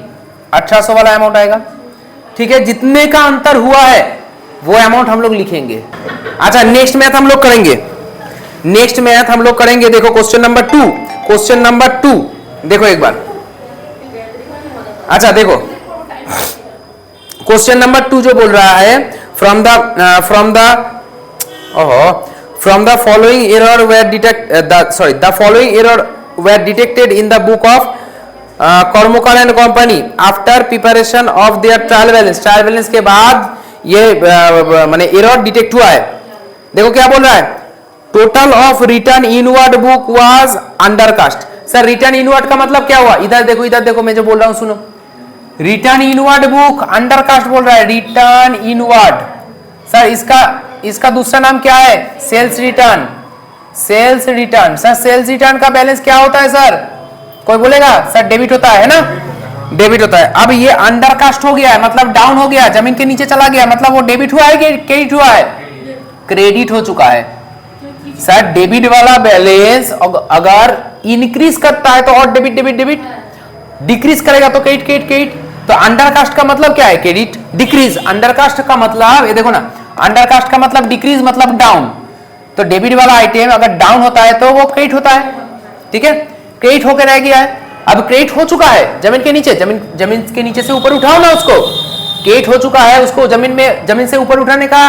1800 वाला अमाउंट आएगा। ठीक है, जितने का अंतर हुआ है वो अमाउंट हम लोग लिखेंगे। अच्छा, नेक्स्ट मैथ हम लोग करेंगे, नेक्स्ट मैथ हम लोग करेंगे। देखो क्वेश्चन नंबर 2, क्वेश्चन नंबर 2 देखो एक बार। अच्छा देखो क्वेश्चन नंबर 2 जो बोल रहा है, from the following error were the following error were detected in the book of Karmakar and company after preparation of their trial balance. Trial balance के बाद ये माने एरर डिटेक्ट हुआ है। देखो क्या बोल रहा है, total of return inward book was undercast. Sir return inward का मतलब क्या हुआ, इधर देखो, इधर देखो, मैं जो बोल रहा हूं सुनो। रिटर्न इनवर्ड बुक अंडरकास्ट बोल रहा है, रिटर्न इनवर्ड। सर इसका दूसरा नाम क्या है, sales return. Sales return, sir sales return का बैलेंस क्या होता है सर, कोई बोलेगा सर डेबिट होता है ना, डेबिट होता है। अब ये अंडरकास्ट हो गया है मतलब डाउन हो गया, जमीन के नीचे चला गया, मतलब वो डेबिट हुआ है कि क्रेडिट हुआ है, क्रेडिट हो चुका है। सर डेबिट वाला बैलेंस अगर इंक्रीज करता है तो और डेबिट डेबिट डेबिट, डिक्रीज करेगा तो क्रेडिट क्रेडिट क्रेडिट। तो अंडरकास्ट का मतलब क्या है, क्रेडिट डिक्रीज। अंडरकास्ट का मतलब ये देखो ना, अंडरकास्ट का मतलब डिक्रीज मतलब डाउन। तो डेबिट वाला आइटम अगर डाउन होता है तो वो क्रेडिट होता है। ठीक है, क्रेडिट होकर रह गया है, अब क्रेडिट हो चुका है जमीन के नीचे, जमीन के नीचे से ऊपर उठाओ ना उसको, क्रेडिट हो चुका है, उसको जमीन से ऊपर उठाने का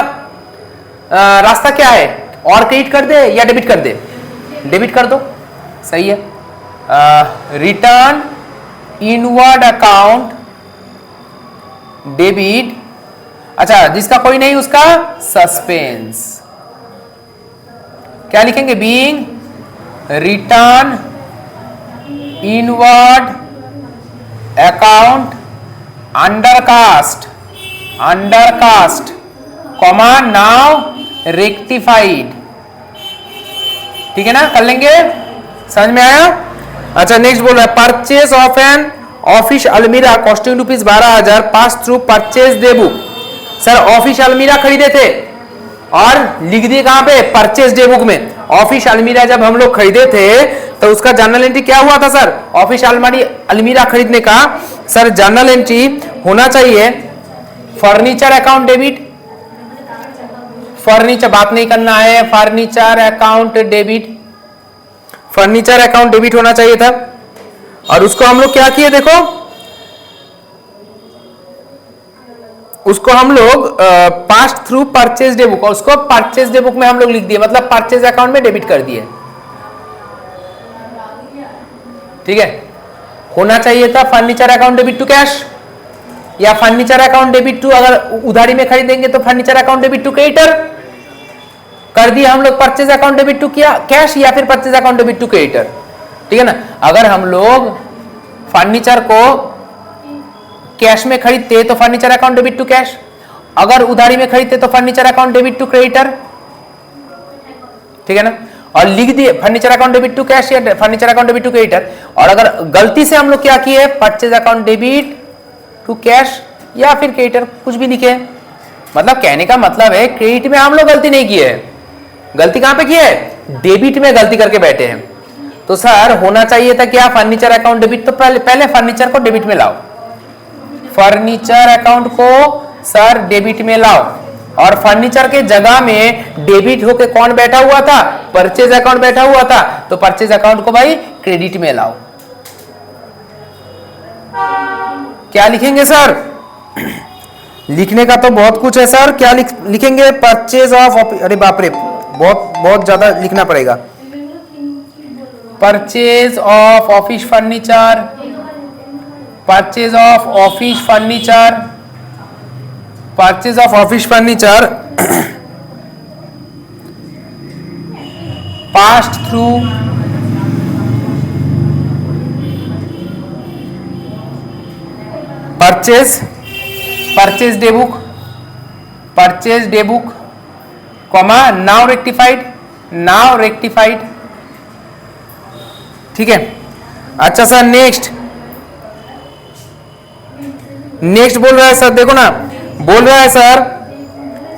रास्ता क्या है, और क्रेडिट कर दे या डेबिट कर दे, डेबिट कर दो, सही है। रिटर्न इनवर्ड अकाउंट डेबिट, अच्छा जिसका कोई नहीं उसका सस्पेंस, क्या लिखेंगे, being return inward account undercast comma now rectified. ठीक है ना, कर लेंगे, समझ में आया। अच्छा नेक्स्ट बोल रहा है, परचेज ऑफ एन ऑफिस अलमीरा costing ₹12,000 pass through purchase day book. Sir office अलमीरा खरीदे थे और लिख दिए कहां पे, परचेज डे बुक में। ऑफिस अलमीरा जब हम लोग खरीदे थे तो उसका जर्नल एंट्री क्या हुआ था सर, ऑफिस अलमीरा खरीदने का सर जर्नल एंट्री होना चाहिए फर्नीचर अकाउंट डेबिट, फर्नीचर बात नहीं करना है, furniture account debit, furniture account debit होना चाहिए था। और उसको हम लोग क्या किए, देखो उसको हम लोग pass through purchase day book, और उसको परचेज डे बुक में हम लोग लिख दिए, मतलब परचेज अकाउंट में डेबिट कर दिए। ठीक है, होना चाहिए था furniture account debit to cash, या फर्नीचर अकाउंट डेबिट टू, अगर उधारी में खरीदेंगे तो furniture account debit to creditor कर दिया हम लोग, परचेज अकाउंट डेबिट टू किया कैश, या फिर purchase account debit to creditor. ठीक है ना, अगर हम लोग फर्नीचर को कैश में खरीदते तो furniture account debit to cash, अगर उधारी में खरीदते तो furniture account debit to creditor. ठीक है ना, और लिख दिए furniture account debit to cash या furniture account debit to creditor. और अगर गलती से हम लोग क्या किए, purchase account debit to cash या फिर क्रेडिटर, कुछ भी लिखे, मतलब कहने का मतलब है क्रेडिट में हम लोग गलती नहीं किए है, गलती कहां पे की है, डेबिट में गलती करके बैठे हैं। तो सर होना चाहिए था क्या, फर्नीचर अकाउंट डेबिट, तो पहले फर्नीचर को डेबिट में लाओ, फर्नीचर अकाउंट को सर डेबिट में लाओ, और फर्नीचर के जगह में डेबिट होके कौन बैठा हुआ था, परचेज अकाउंट बैठा हुआ था, तो परचेज अकाउंट को भाई क्रेडिट में लाओ। क्या लिखेंगे सर, लिखने का तो बहुत कुछ है सर, क्या लिखेंगे, परचेज ऑफ, अरे बाप रे बहुत ज्यादा लिखना पड़ेगा, purchase of office furniture, purchase of office furniture, purchase of office furniture passed through purchase day book comma now rectified. ठीक है, अच्छा सर नेक्स्ट बोल रहा है सर, देखो ना बोल रहा है सर,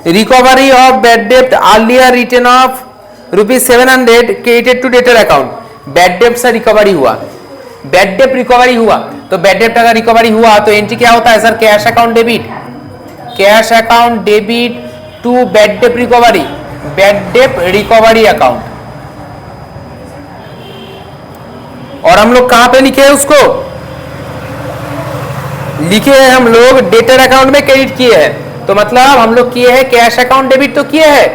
रिकवरी ऑफ बैड डेप्ट earlier return of ₹700 credited to debtor account. Bad डेप्ट से रिकवरी हुआ, बैड डेप्ट रिकवरी हुआ, तो बैड डेब्ट अगर रिकवरी हुआ तो एंट्री क्या होता है sir? Cash account debit, cash account debit to bad डेब्ट रिकवरी, बैड डेब्ट रिकवरी अकाउंट। और हम लोग कहां पे लिखे हैं उसको? लिखे हैं हम लोग डेटर अकाउंट में क्रेडिट किए हैं। तो मतलब हम लोग किए हैं कैश अकाउंट डेबिट तो किए हैं,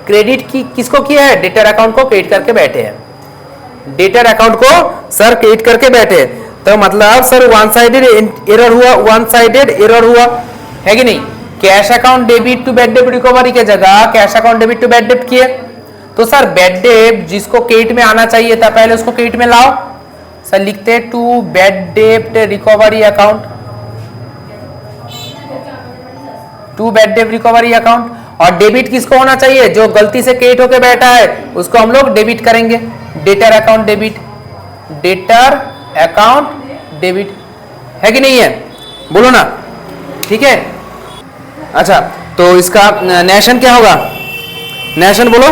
क्रेडिट की किसको किया है? डेटर अकाउंट को क्रेडिट करके बैठे हैं, डेटर अकाउंट को सर क्रेडिट करके बैठे। तो मतलब सर वन साइडेड एरर हुआ, वन साइडेड एरर हुआ है कि नहीं? Cash account debit to bad डेब्ट रिकवरी के जगह cash account debit to bad डेब्ट किए। तो सर बैड डेब्ट जिसको क्रेडिट में आना चाहिए था पहले उसको क्रेडिट में लाओ। सर लिखते टू बैड डेब्ट रिकवरी अकाउंट, टू बैड डेब्ट रिकवरी अकाउंट। और डेबिट किसको होना चाहिए? जो गलती से क्रेडिट होके बैठा है उसको हम लोग डेबिट करेंगे, debtor account debit, debtor account debit, है कि नहीं है? बोलो ना, ठीक है। अच्छा, तो इसका नेशन क्या होगा? नेशन बोलो।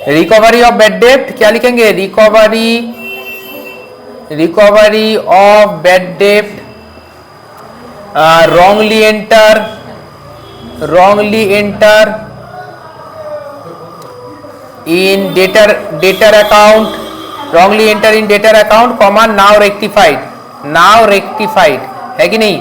रिकवरी ऑफ बैड डेब्ट क्या लिखेंगे? रिकवरी, रिकवरी ऑफ बैड डेब्ट wrongly enter in debtor account, wrongly enter in debtor account, comma now rectified, है कि नहीं?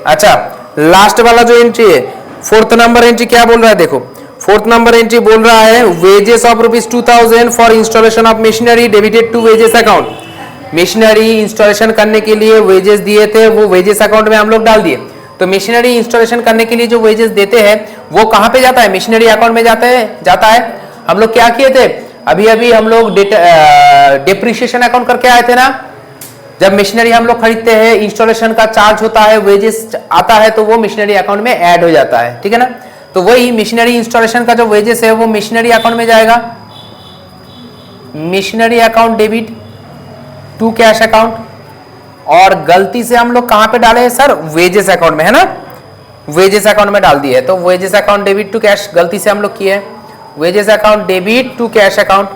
अच्छा, लास्ट वाला जो एंट्री है, फोर्थ नंबर एंट्री क्या बोल रहा है? देखो फोर्थ नंबर एंट्री बोल रहा है wages of ₹2000 for installation of machinery debited to wages account. Machinery installation करने के लिए वेजेस दिए थे, वो वेजेस अकाउंट में हम लोग डाल दिए। तो मशीनरी इंस्टॉलेशन करने के लिए जो वेजेस देते हैं वो कहां पे जाता है? मशीनरी अकाउंट में जाता है। हम लोग क्या किए थे अभी अभी? हम लोग डेप्रिसिएशन अकाउंट करके आए थे ना। जब मशीनरी हम लोग खरीदते हैं, इंस्टॉलेशन का चार्ज होता है, वेजेस आता है, तो वो मशीनरी अकाउंट में ऐड हो जाता है, ठीक है ना। तो वही मशीनरी इंस्टॉलेशन का जो वेजेस है वो मशीनरी अकाउंट में जाएगा, machinery account debit to cash account. और गलती से हम लोग कहां पे डाले हैं सर? वेजेस अकाउंट में, है ना, वेजेस अकाउंट में डाल दिए। तो wages account debit to cash गलती से हम लोग किए, wages account debit to cash account.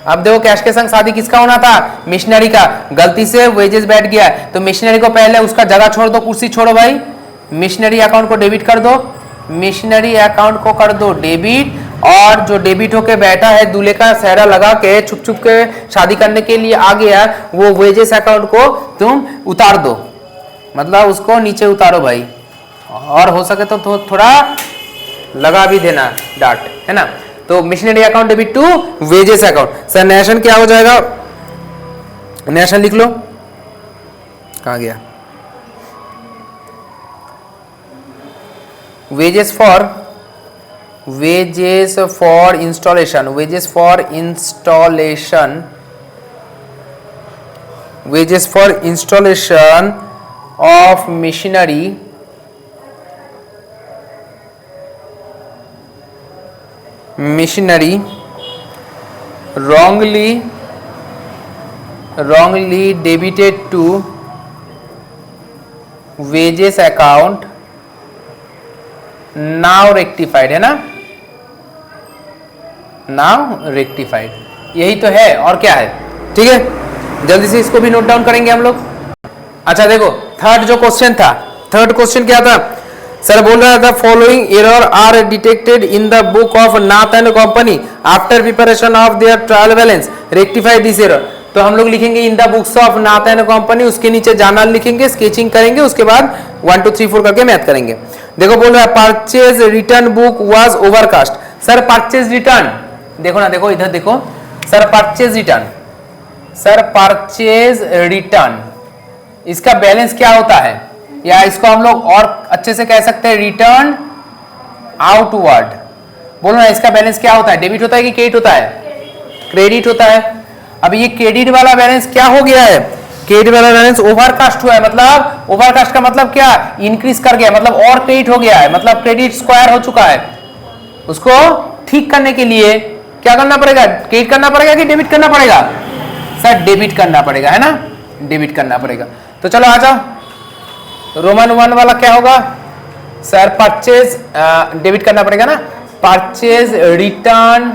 अब देखो कैश के संग शादी किसका होना था? मिशनरी का। गलती से वेजेस बैठ गया, तो मिशनरी को पहले उसका जगह छोड़ दो, कुर्सी छोड़ो भाई, मिशनरी अकाउंट को डेबिट कर दो, मिशनरी अकाउंट को कर दो डेबिट। और जो डेबिट होके बैठा है दूल्हे का सेहरा लगा के छुप छुप के शादी करने के लिए आ गया, वो वेजेस अकाउंट को तुम उतार दो, मतलब उसको नीचे उतारो भाई, और हो सके तो थोड़ा लगा भी देना डांट, है ना। तो machinery account debit to wages account. Sir narration क्या हो जाएगा? नेशन लिख लो, कहां गया? Wages for installation, wages for installation of machinery wrongly debited to wages account now rectified, है ना, now rectified, यही तो है और क्या है, ठीक है। जल्दी से इसको भी नोट डाउन करेंगे हम लोग। अच्छा देखो थर्ड जो क्वेश्चन था, थर्ड क्वेश्चन क्या था सर? बोल रहा था following error are detected in the book of Nath and company after preparation of their trial balance, rectify this error. तो हम लोग लिखेंगे in the books of Nath and company, उसके नीचे जर्नल लिखेंगे, स्केचिंग करेंगे, उसके बाद 1 2 3 4 करके मैथ करेंगे। देखो बोल रहा है purchase return book was overcast. Sir purchase return देखो ना, देखो इधर देखो सर, परचेज रिटर्न इसका बैलेंस क्या होता है, या इसको हम लोग और अच्छे से कह सकते हैं रिटर्न आउटवर्ड। बोलो ना इसका बैलेंस क्या होता है? डेबिट होता है कि क्रेडिट होता है? क्रेडिट होता है। अब ये क्रेडिट वाला बैलेंस क्या हो गया है? क्रेडिट वाला बैलेंस ओवरकास्ट हुआ है। मतलब ओवरकास्ट का मतलब क्या? इंक्रीज कर गया, मतलब और क्रेडिट हो गया है, मतलब क्रेडिट स्क्वायर हो चुका है। उसको ठीक करने के लिए क्या करना पड़ेगा? क्रेडिट करना पड़ेगा कि डेबिट करना पड़ेगा? सर डेबिट करना पड़ेगा, है ना, डेबिट करना पड़ेगा। तो चलो आ जाओ, रोमन 1 वाला क्या होगा सर? परचेज डेबिट करना पड़ेगा ना, purchase return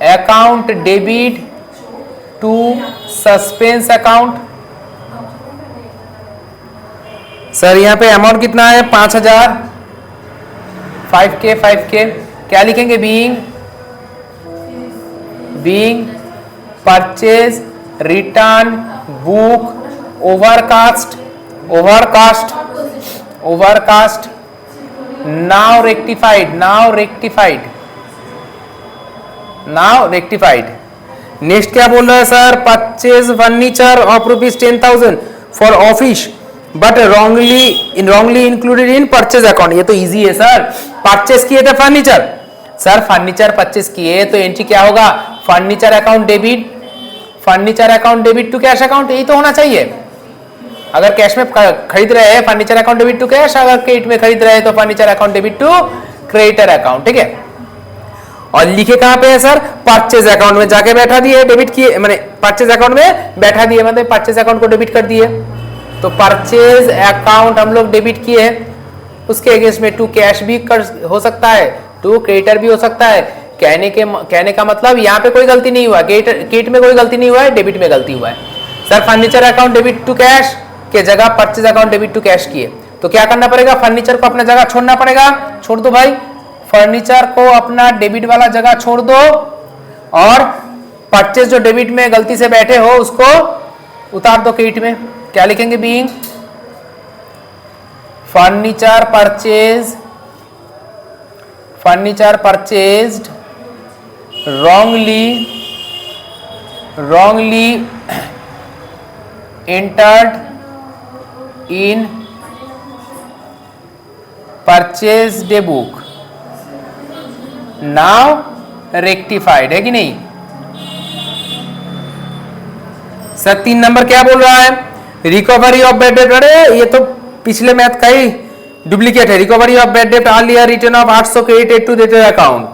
account debit to suspense account. Sir यहाँ पे अमाउंट कितना है 5000, 5K 5K। क्या लिखेंगे? Being purchase return book overcast now rectified. Next क्या बोल रहा है sir? Purchase furniture of ₹10,000 for office but wrongly included in purchase account. ये तो इजी है सर, परचेज किए थे फर्नीचर। सर फर्नीचर परचेज किए तो एंट्री क्या होगा? Furniture account debit to cash account. यही तो होना चाहिए। अगर कैश में खरीद रहे हैं furniture account debit to cash, अगर क्रेडिट में खरीद रहे हैं तो furniture account debit to creditor account. ठीक है। और लिखे कहां पे है सर? परचेज अकाउंट में जाके बैठा दिए, डेबिट किए, माने परचेज अकाउंट में बैठा दिए, मतलब परचेज अकाउंट को डेबिट कर दिए। तो परचेज अकाउंट हम लोग डेबिट किए, उसके अगेंस्ट में टू कैश भी हो सकता है, टू क्रेडिटर भी हो सकता है। कहने का मतलब यहाँ पे कोई गलती नहीं हुआ, क्रेडिट में कोई गलती नहीं हुआ है, डेबिट में गलती हुआ है। Sir furniture account debit to cash के जगह purchase account debit to cash किए, तो क्या करना पड़ेगा? फर्नीचर को अपना जगह छोड़ना पड़ेगा। छोड़ दो भाई, फर्नीचर को अपना डेबिट वाला जगह छोड़ दो, और परचेज जो डेबिट में गलती से बैठे हो उसको उतार दो क्रेडिट में। क्या लिखेंगे? Being furniture purchased wrongly entered in purchase book now rectified। है कि नहीं सर? 3 नंबर क्या बोल रहा है? Recovery of bad debt. अरे ये तो पिछले मैथ का ही डुप्लीकेट है। Recovery of bad debt earlier return of 800 credited to debtor account.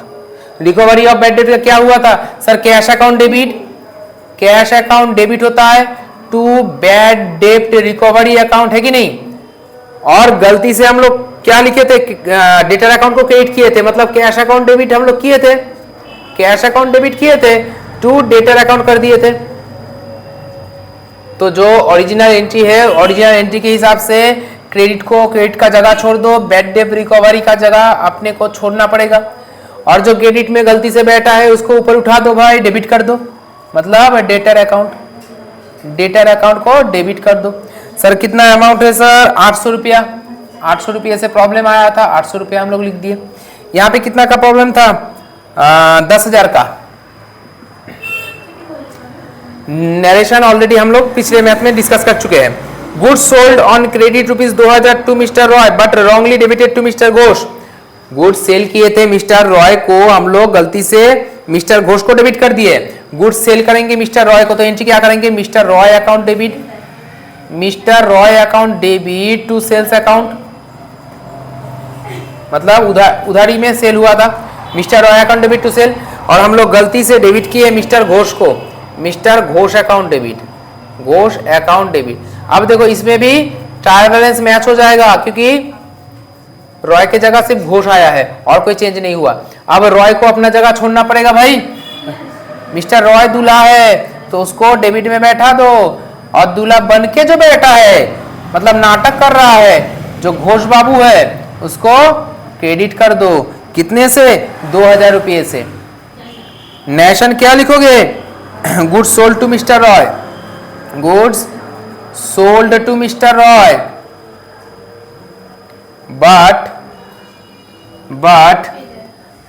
Recovery of bad debt का क्या हुआ था सर? कैश अकाउंट डेबिट होता है to bad debt recovery account. है कि नहीं? और गलती से हम लोग क्या लिखे थे? डेटर अकाउंट को क्रेडिट किए थे, मतलब कैश अकाउंट डेबिट हम लोग किए थे, कैश अकाउंट डेबिट किए थे, टू डेटर अकाउंट कर दिए थे। तो जो ओरिजिनल एंट्री है, ओरिजिनल एंट्री के हिसाब से क्रेडिट को क्रेडिट का जगह छोड़ दो, बैड डेट रिकवरी का जगह अपने को छोड़ना पड़ेगा, और जो क्रेडिट में गलती से बैठा है उसको ऊपर उठा दो भाई, डेबिट कर दो, मतलब डेटर अकाउंट को डेबिट कर दो। सर कितना अमाउंट है सर? 800 रुपया। 800 रुपये से प्रॉब्लम आया था, 800 रुपया हम लोग लिख दिए। यहाँ पे कितना का प्रॉब्लम था? 10,000 का। नरेशन ऑलरेडी हम लोग पिछले मैथ में डिस्कस कर चुके हैं। Goods sold on credit ₹2000 to mister Roy but wrongly debited to mister Ghosh. Goods sale किए थे मिस्टर रॉय को, हम लोग गलती से मिस्टर घोष को डेबिट कर दिए। गुड्स सेल करेंगे मिस्टर रॉय को, तो एंट्री क्या करेंगे? Mister Roy account debit to sales account, मतलब उधारी में सेल हुआ था, mister Roy account debit to sale, और हम लोग गलती से डेबिट किए मिस्टर घोष को, मिस्टर घोष अकाउंट डेबिट। अब देखो इसमें भी ट्रायल बैलेंस मैच हो जाएगा, क्योंकि रॉय के जगह सिर्फ घोष आया है और कोई चेंज नहीं हुआ। अब रॉय को अपना जगह छोड़ना पड़ेगा भाई। मिस्टर रॉय दूल्हा है तो उसको डेबिट में बैठा दो, और दूल्हा बन के जो बैठा है, मतलब नाटक कर रहा है, जो घोष बाबू है उसको क्रेडिट कर दो। कितने से? 2000 रुपये से। नेशन क्या लिखोगे? Goods sold to mister Roy, goods sold to mister Roy but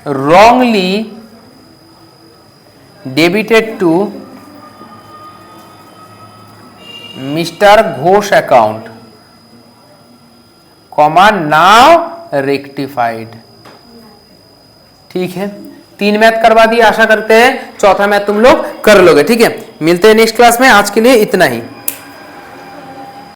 wrongly debited to Mr. Ghosh account, now rectified। ठीक है, 3 मैथ करवा दिए, आशा करते हैं 4था मैथ तुम लोग कर लोगे। ठीक है, मिलते हैं नेक्स्ट क्लास में, आज के लिए इतना ही।